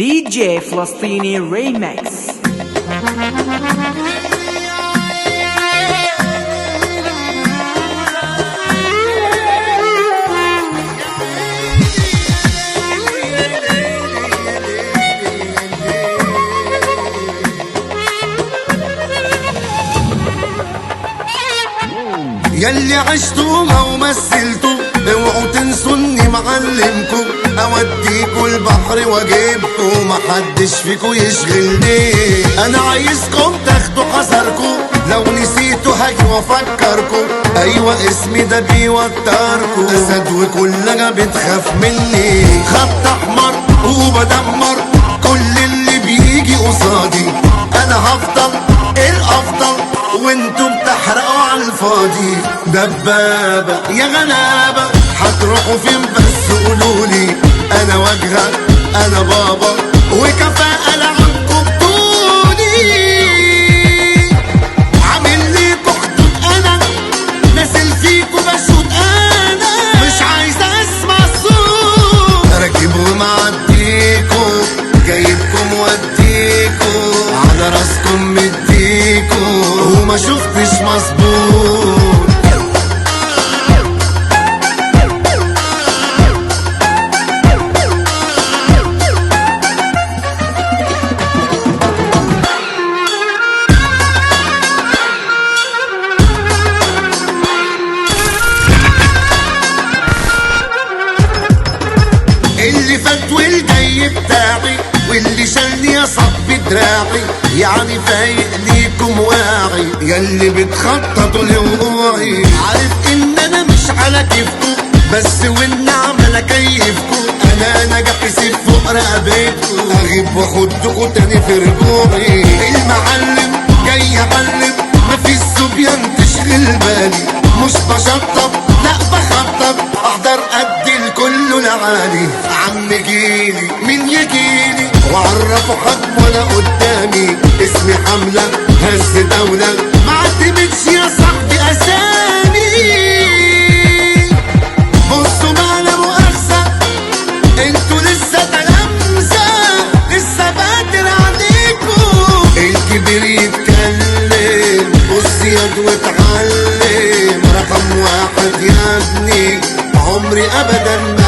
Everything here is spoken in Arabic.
دي جي فلسطيني ريمكس. يلي عشتوا او مثلتوا اوعوا تنسوا اني معلمكم، اوديكوا البحر واجيبكوا محدش فيكوا يشغلني. انا عايزكم تاخدوا حذركوا، لو نسيتوا هاجي وافكركوا. ايوه اسمي ده بيوتركوا، اسد وكلها بتخاف مني. خط احمر وبدمر كل اللي بيجي قصادي. انا هفضل الافضل وانتم بتحرقوا على الفاضي. دبابة يا غلابة هتروحوا فين بس قولولي. انا واجهة انا بابا وكفاءة لعنكم طولي. عامل ليكوا خطوط انا نازل فيكوا بشوط انا. مش عايز اسمع صوت راكب ومعديكوا جايبكم وديكوا على راسكم مديكوا وما شفتش مظبوط. اللي فات والجاي بتاعي واللي شالني يا صاحبي دراعي. يعني فايق ليكم واعي ياللي بتخططوا لوقوعي. عارف ان انا مش على كيفكم بس والنعمة لكيفكم. انا نجح سيف فوق رقبتكم، اغيب واخدكوا تاني في رجوعي. المعلم جاي يعلم مفيش صبيان تشغل بالي. مش بشطب لا بخطب احضر ادي الكل لعالي. عم جيلي مين يجيلي وعرفوا حجم ولا قدامي. اسمي حملة هز دولة معتمدش يا صاحبي اسامي. بصوا ما لا مؤاخذة انتوا لسه تلامذة، لسه بدري عليكم. الكبير يتكلم بص ياد واتعلم. رقم واحد يا ابني عمري ابدا